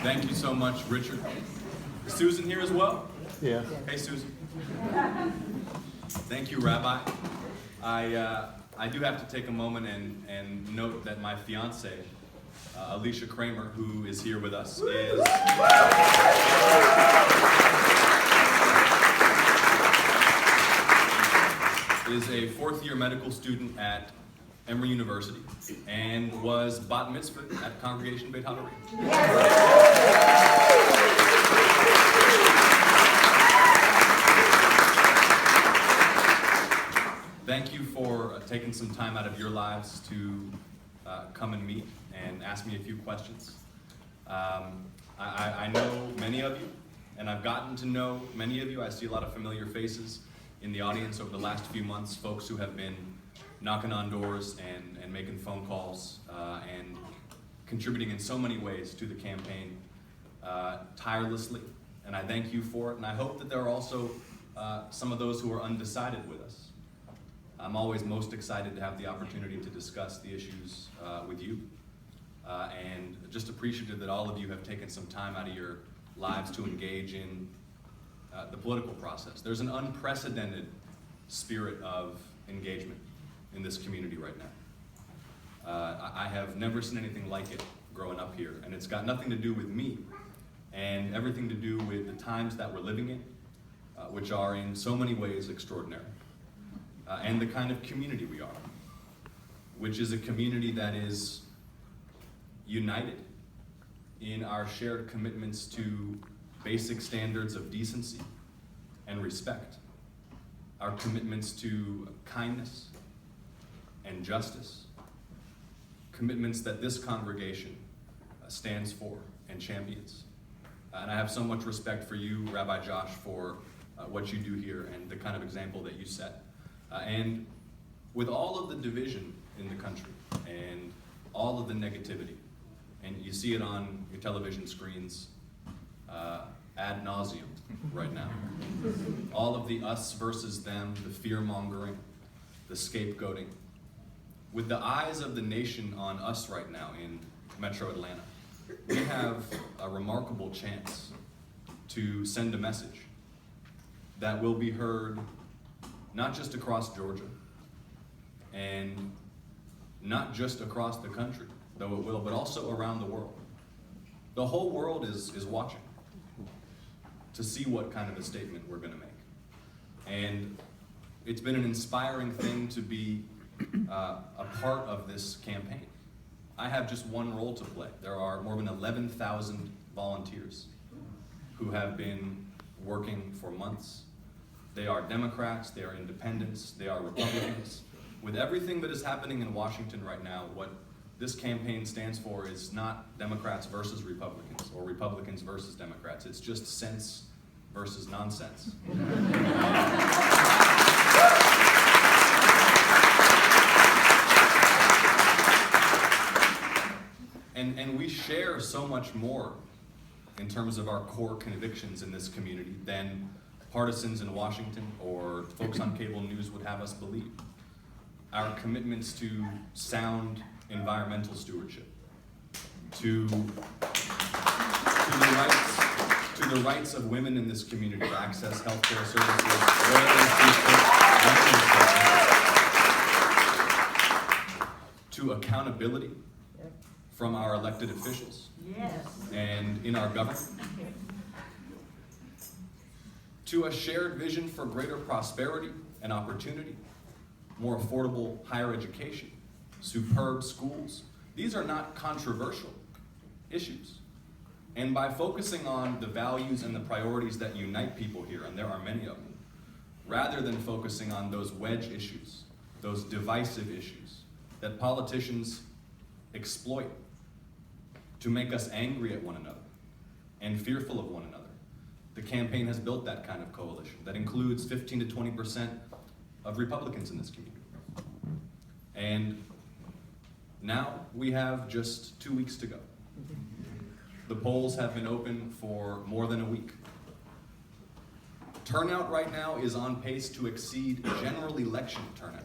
Thank you so much, Richard. Is Susan here as well? Yeah. Hey, Susan. Thank you, Rabbi. I do have to take a moment and note that my fiance, Alicia Kramer, who is here with us, is a fourth-year medical student at Emory University and was bat mitzvah at Congregation Beit Hadarim. Thank you for taking some time out of your lives to come and meet and ask me a few questions. I know many of you, and I've gotten to know many of you. I see a lot of familiar faces in the audience over the last few months, folks who have been knocking on doors and making phone calls and contributing in so many ways to the campaign tirelessly. And I thank you for it, and I hope that there are also some of those who are undecided with us. I'm always most excited to have the opportunity to discuss the issues with you, and just appreciative that all of you have taken some time out of your lives to engage in the political process. There's an unprecedented spirit of engagement in this community right now. I have never seen anything like it growing up here, and it's got nothing to do with me and everything to do with the times that we're living in, which are in so many ways extraordinary. And the kind of community we are, which is a community that is united in our shared commitments to basic standards of decency and respect, our commitments to kindness and justice, commitments that this congregation stands for and champions. And I have so much respect for you, Rabbi Josh, for what you do here and the kind of example that you set. And with all of the division in the country and all of the negativity, and you see it on your television screens ad nauseum right now, all of the us versus them, the fear-mongering, the scapegoating, with the eyes of the nation on us right now in Metro Atlanta, we have a remarkable chance to send a message that will be heard not just across Georgia, and not just across the country, though it will, but also around the world. The whole world is watching to see what kind of a statement we're going to make. And it's been an inspiring thing to be a part of this campaign. I have just one role to play. There are more than 11,000 volunteers who have been working for months. They are Democrats, they are independents, they are Republicans. With everything that is happening in Washington right now, what this campaign stands for is not Democrats versus Republicans or Republicans versus Democrats. It's just sense versus nonsense. And we share so much more in terms of our core convictions in this community than partisans in Washington or folks on cable news would have us believe. Our commitments to sound environmental stewardship, to the rights of women in this community to access healthcare services, to accountability from our elected officials and in our government, to a shared vision for greater prosperity and opportunity, more affordable higher education, superb schools. These are not controversial issues. And by focusing on the values and the priorities that unite people here, and there are many of them, rather than focusing on those wedge issues, those divisive issues that politicians exploit to make us angry at one another and fearful of one another, the campaign has built that kind of coalition that includes 15 to 20% of Republicans in this community. And now we have just 2 weeks to go. The polls have been open for more than a week. Turnout right now is on pace to exceed general election turnout,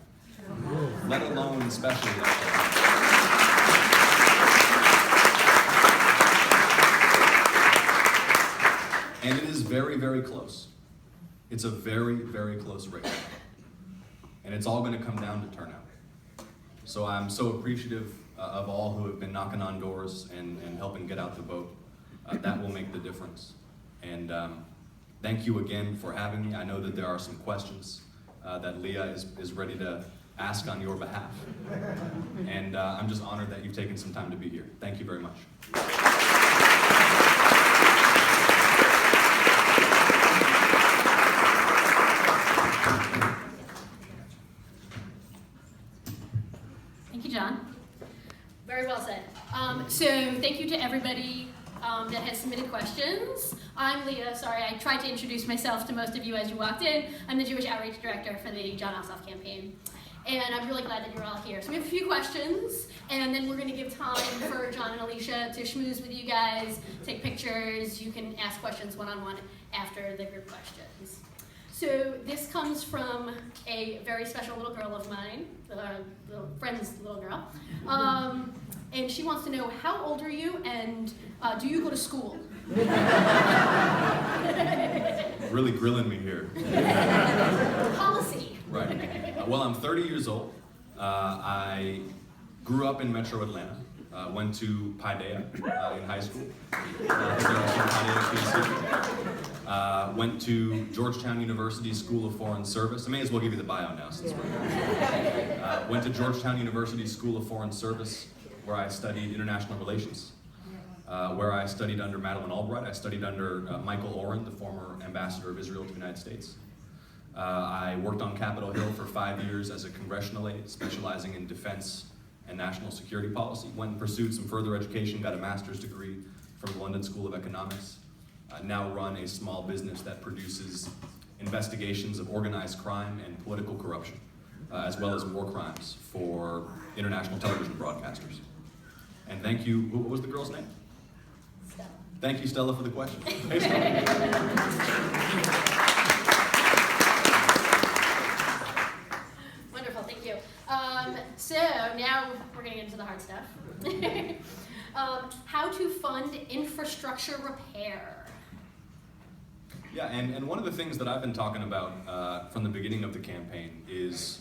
let alone special election. And it is very, very close. It's a very, very close race. And it's all going to come down to turnout. So I'm so appreciative of all who have been knocking on doors and helping get out the vote. That will make the difference. And thank you again for having me. I know that there are some questions that Leah is ready to ask on your behalf. And I'm just honored that you've taken some time to be here. Thank you very much. Thank you, John. Very well said. So thank you to everybody that has submitted questions. I'm Leah. Sorry, I tried to introduce myself to most of you as you walked in. I'm the Jewish Outreach Director for the Jon Ossoff campaign. And I'm really glad that you're all here. So we have a few questions, and then we're going to give time for John and Alicia to schmooze with you guys, take pictures. You can ask questions one-on-one after the group questions. So this comes from a very special little girl of mine, little friend's little girl. And she wants to know, how old are you, and do you go to school? Really grilling me here. Policy. Right. Well, I'm 30 years old. I grew up in Metro Atlanta. Went to Paideia in high school. Went to Georgetown University School of Foreign Service. I may as well give you the bio now since we're here. Went to Georgetown University School of Foreign Service, where I studied international relations. Where I studied under Madeleine Albright. I studied under Michael Oren, the former ambassador of Israel to the United States. I worked on Capitol Hill for 5 years as a congressional aide, specializing in defense and national security policy. Went and pursued some further education, got a master's degree from the London School of Economics. Now run a small business that produces investigations of organized crime and political corruption, as well as war crimes for international television broadcasters. And thank you, what was the girl's name? Stella. Thank you, Stella, for the question. Hey, Stella. So now we're going to get into the hard stuff. How to fund infrastructure repair. Yeah, and one of the things that I've been talking about from the beginning of the campaign is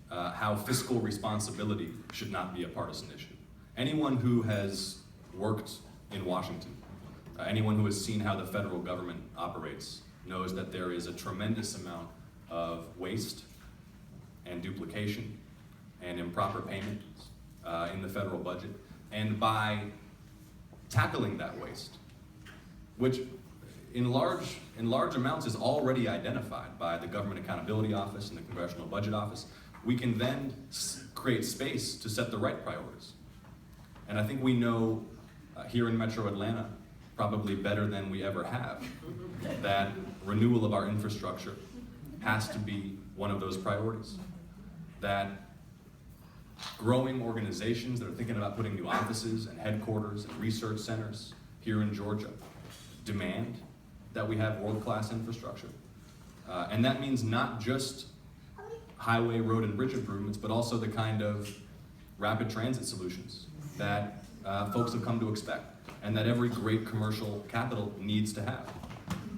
how fiscal responsibility should not be a partisan issue. Anyone who has worked in Washington, anyone who has seen how the federal government operates, knows that there is a tremendous amount of waste and duplication and improper payment in the federal budget. And by tackling that waste, which in large amounts is already identified by the Government Accountability Office and the Congressional Budget Office, we can then create space to set the right priorities. And I think we know here in Metro Atlanta, probably better than we ever have, that renewal of our infrastructure has to be one of those priorities. That growing organizations that are thinking about putting new offices and headquarters and research centers here in Georgia demand that we have world-class infrastructure. And that means not just highway, road, and bridge improvements, but also the kind of rapid transit solutions that folks have come to expect and that every great commercial capital needs to have.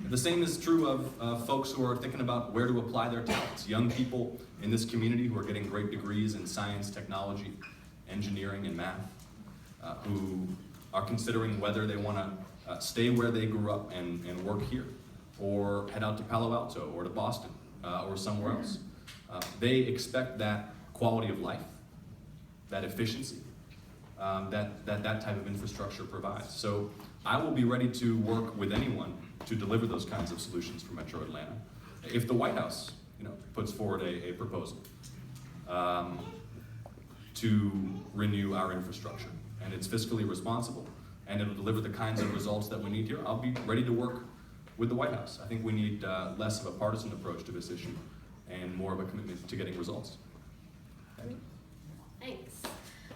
The same is true of folks who are thinking about where to apply their talents. Young people in this community who are getting great degrees in science, technology, engineering, and math, who are considering whether they want to stay where they grew up and work here, or head out to Palo Alto, or to Boston, or somewhere else. They expect that quality of life, that efficiency, that type of infrastructure provides. So I will be ready to work with anyone to deliver those kinds of solutions for Metro Atlanta. If the White House, puts forward a proposal to renew our infrastructure, and it's fiscally responsible, and it'll deliver the kinds of results that we need here, I'll be ready to work with the White House. I think we need less of a partisan approach to this issue and more of a commitment to getting results. Thank you. Thanks.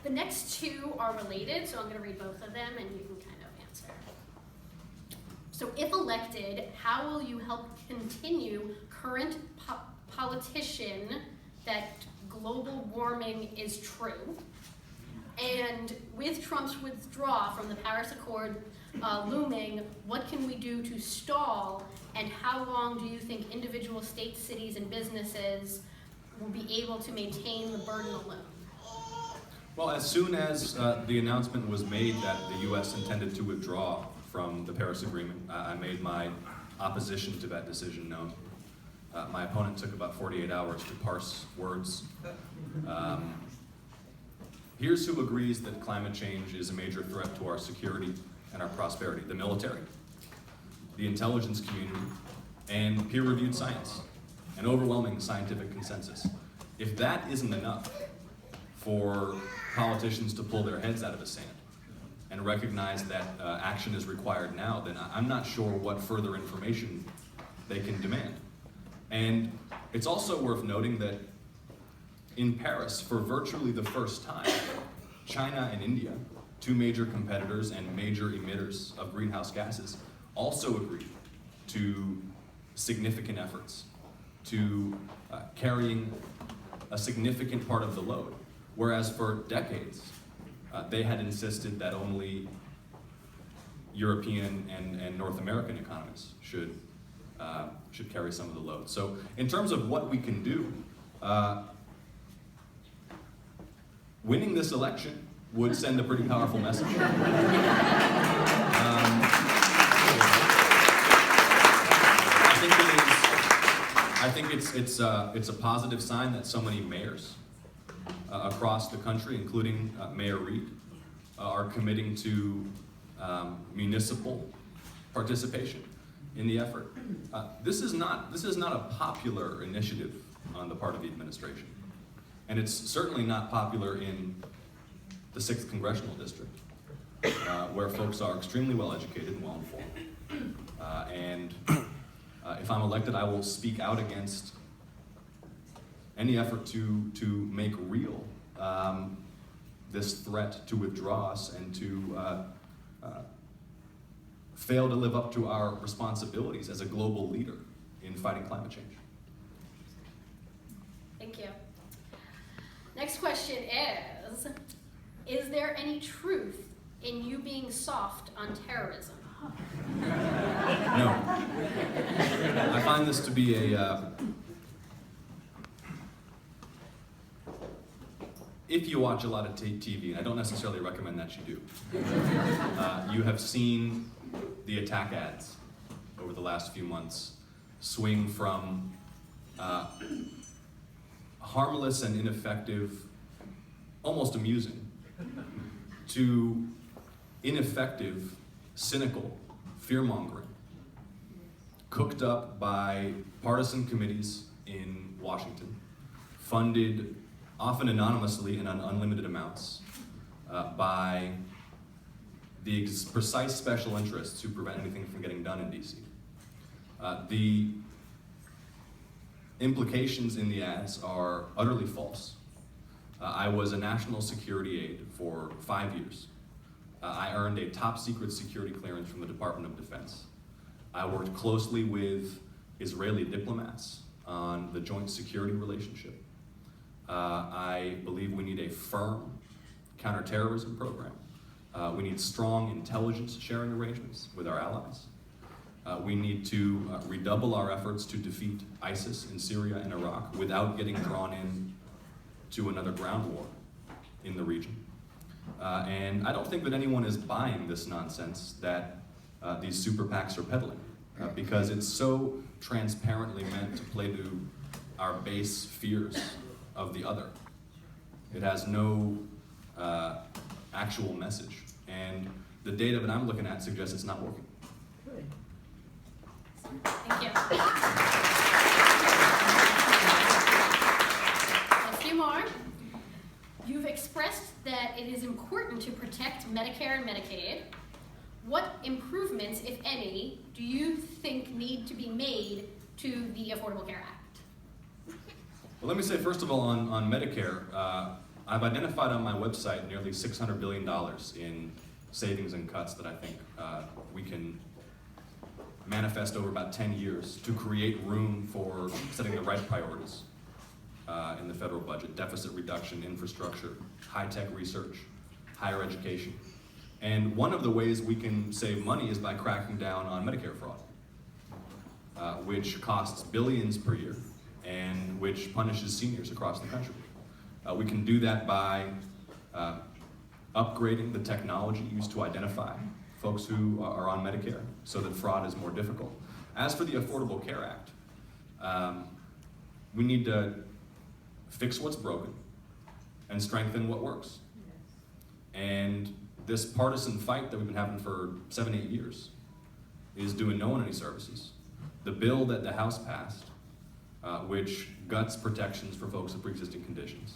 The next two are related, so I'm going to read both of them and you can kind of answer. So if elected, how will you help continue current politician that global warming is true? And with Trump's withdrawal from the Paris Accord looming, what can we do to stall, and how long do you think individual states, cities, and businesses will be able to maintain the burden alone? Well, as soon as the announcement was made that the U.S. intended to withdraw from the Paris Agreement, I made my opposition to that decision known. My opponent took about 48 hours to parse words. Here's who agrees that climate change is a major threat to our security and our prosperity: the military, the intelligence community, and peer-reviewed science, an overwhelming scientific consensus. If that isn't enough for politicians to pull their heads out of the sand and recognize that action is required now, then I'm not sure what further information they can demand. And it's also worth noting that in Paris, for virtually the first time, China and India, two major competitors and major emitters of greenhouse gases, also agreed to significant efforts to carrying a significant part of the load. Whereas for decades, they had insisted that only European and North American economies should carry some of the load. So in terms of what we can do, winning this election would send a pretty powerful message. I think it's a positive sign that so many mayors across the country, including Mayor Reed, are committing to municipal participation in the effort. This is not a popular initiative on the part of the administration, and it's certainly not popular in the 6th Congressional District, where folks are extremely well educated and well informed. And if I'm elected, I will speak out against any effort to make real this threat to withdraw us and to fail to live up to our responsibilities as a global leader in fighting climate change. Thank you. Next question is there any truth in you being soft on terrorism? No. I find this to be if you watch a lot of TV, and I don't necessarily recommend that you do, you have seen the attack ads over the last few months swing from harmless and ineffective, almost amusing, to ineffective, cynical fear-mongering, cooked up by partisan committees in Washington, funded often anonymously and on unlimited amounts by the precise special interests who prevent anything from getting done in DC. The implications in the ads are utterly false. I was a national security aide for 5 years. I earned a top secret security clearance from the Department of Defense. I worked closely with Israeli diplomats on the joint security relationship. I believe we need a firm counterterrorism program. We need strong intelligence sharing arrangements with our allies. We need to redouble our efforts to defeat ISIS in Syria and Iraq without getting drawn in to another ground war in the region. And I don't think that anyone is buying this nonsense that these super PACs are peddling, because it's so transparently meant to play to our base fears of the other. It has no actual message, and the data that I'm looking at suggests it's not working. Thank you. A few more. You've expressed that it is important to protect Medicare and Medicaid. What improvements, if any, do you think need to be made to the Affordable Care Act? Well, let me say, first of all, on Medicare, I've identified on my website nearly $600 billion in savings and cuts that I think we can manifest over about 10 years to create room for setting the right priorities in the federal budget: deficit reduction, infrastructure, high-tech research, higher education. And one of the ways we can save money is by cracking down on Medicare fraud, which costs billions per year and which punishes seniors across the country. We can do that by upgrading the technology used to identify folks who are on Medicare so that fraud is more difficult. As for the Affordable Care Act, we need to fix what's broken and strengthen what works. And this partisan fight that we've been having for 7-8 years is doing no one any services. The bill that the House passed, which guts protections for folks with pre-existing conditions,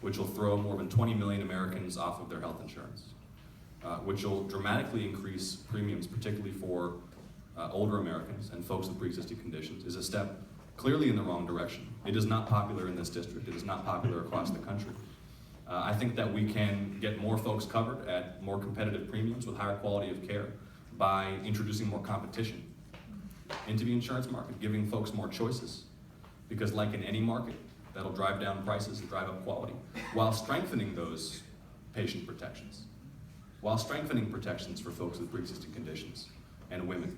which will throw more than 20 million Americans off of their health insurance, which will dramatically increase premiums, particularly for older Americans and folks with pre-existing conditions, is a step clearly in the wrong direction. It is not popular in this district. It is not popular across the country. I think that we can get more folks covered at more competitive premiums with higher quality of care by introducing more competition into the insurance market, giving folks more choices. Because like in any market, that'll drive down prices and drive up quality, while strengthening those patient protections, while strengthening protections for folks with pre-existing conditions and women.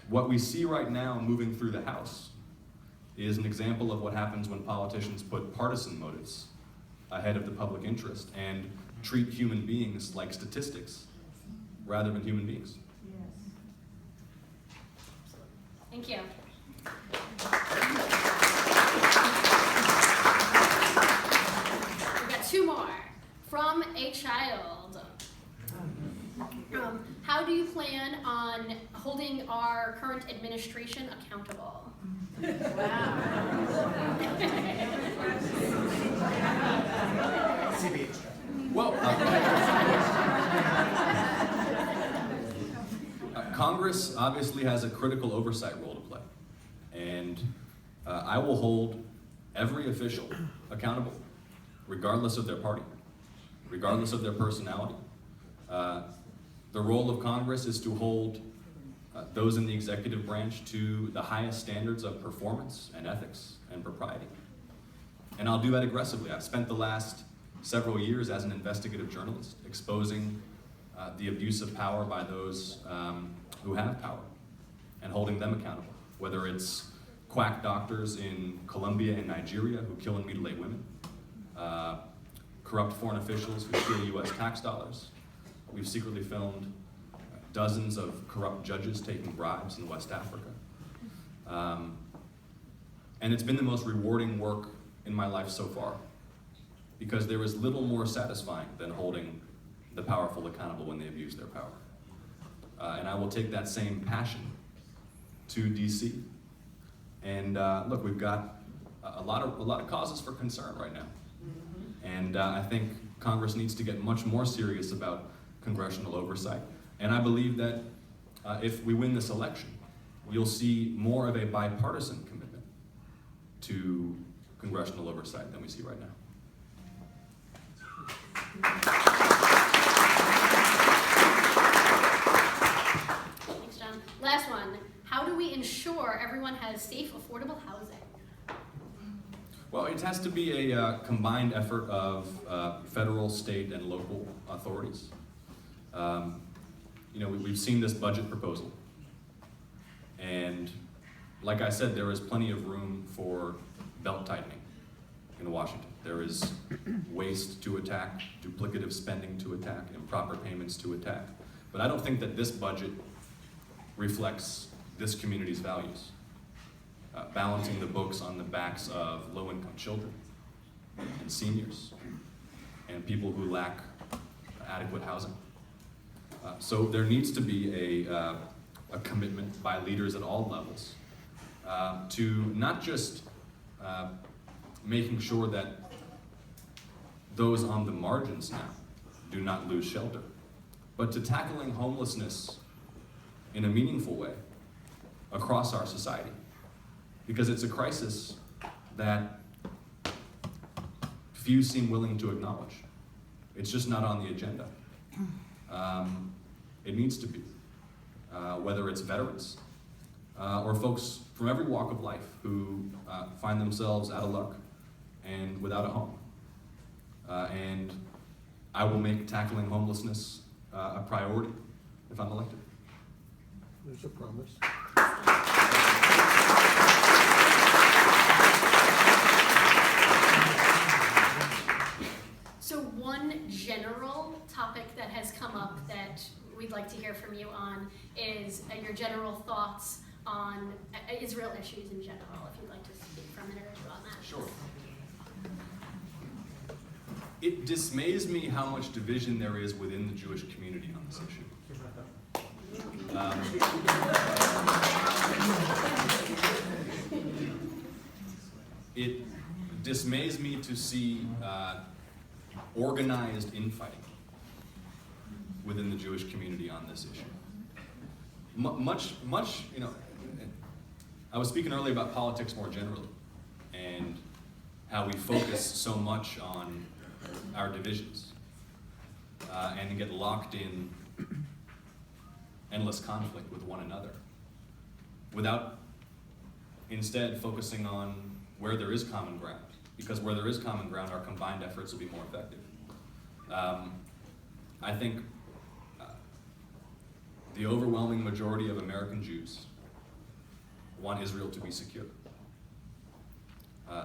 What we see right now moving through the House is an example of what happens when politicians put partisan motives ahead of the public interest and treat human beings like statistics rather than human beings. Thank you. We've got two more. From a child. How do you plan on holding our current administration accountable? Wow. Well, Congress obviously has a critical oversight role to play, and I will hold every official accountable, regardless of their party, regardless of their personality. The role of Congress is to hold those in the executive branch to the highest standards of performance and ethics and propriety. And I'll do that aggressively. I've spent the last several years as an investigative journalist exposing the abuse of power by those who have power and holding them accountable, whether it's quack doctors in Colombia and Nigeria who kill and mutilate women, corrupt foreign officials who steal U.S. tax dollars. We've secretly filmed dozens of corrupt judges taking bribes in West Africa. And it's been the most rewarding work in my life so far, because there is little more satisfying than holding the powerful accountable when they abuse their power. And I will take that same passion to DC. And look, we've got a lot of causes for concern right now. And I think Congress needs to get much more serious about congressional oversight. And I believe that if we win this election, you'll see more of a bipartisan commitment to congressional oversight than we see right now. Thanks, John. Last one. How do we ensure everyone has safe, affordable housing? Well, it has to be a combined effort of federal, state, and local authorities. We've seen this budget proposal, and like I said, there is plenty of room for belt tightening in Washington. There is waste to attack, duplicative spending to attack, improper payments to attack. But I don't think that this budget reflects this community's values. Balancing the books on the backs of low-income children and seniors and people who lack adequate housing. So there needs to be a commitment by leaders at all levels to not just making sure that those on the margins now do not lose shelter, but to tackling homelessness in a meaningful way across our society. Because it's a crisis that few seem willing to acknowledge. It's just not on the agenda. It needs to be, whether it's veterans or folks from every walk of life who find themselves out of luck and without a home. And I will make tackling homelessness a priority if I'm elected. There's a promise. So one general topic that has come up that we'd like to hear from you on is your general thoughts on Israel issues in general, if you'd like to speak for a minute or two on that. Sure. It dismays me how much division there is within the Jewish community on this issue. It dismays me to see organized infighting within the Jewish community on this issue. Much, you know, I was speaking earlier about politics more generally and how we focus so much on our divisions and get locked in endless conflict with one another without instead focusing on where there is common ground, because where there is common ground, our combined efforts will be more effective. I think the overwhelming majority of American Jews want Israel to be secure.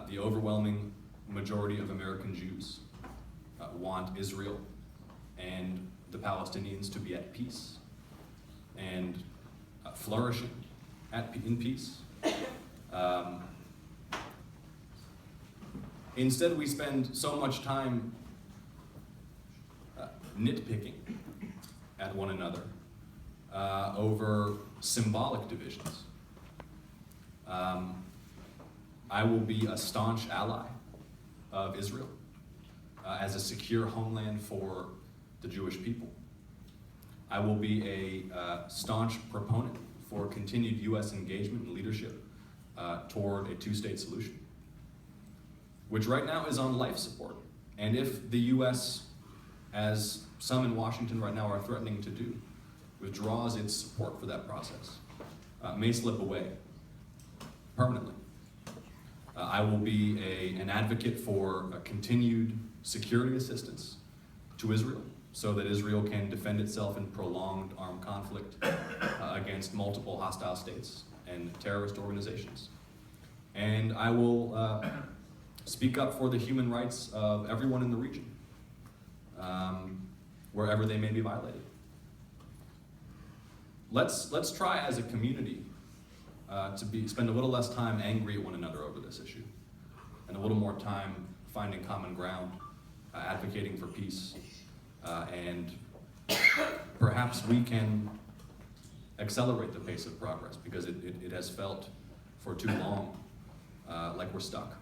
The overwhelming majority of American Jews want Israel and the Palestinians to be at peace and flourishing in peace. Instead, we spend so much time nitpicking at one another over symbolic divisions. I will be a staunch ally of Israel as a secure homeland for the Jewish people. I will be a staunch proponent for continued U.S. engagement and leadership toward a two-state solution, which right now is on life support. And if the U.S., as some in Washington right now are threatening to do, withdraws its support for that process, may slip away permanently. I will be an advocate for continued security assistance to Israel so that Israel can defend itself in prolonged armed conflict against multiple hostile states and terrorist organizations. And I will speak up for the human rights of everyone in the region, wherever they may be violated. Let's try as a community to spend a little less time angry at one another over this issue, and a little more time finding common ground, advocating for peace, and perhaps we can accelerate the pace of progress, because it has felt for too long like we're stuck.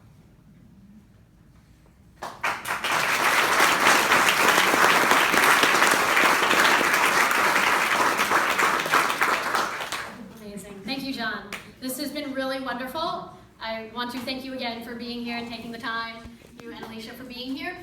Amazing. Thank you, Jon. This has been really wonderful. I want to thank you again for being here and taking the time, you and Alicia for being here.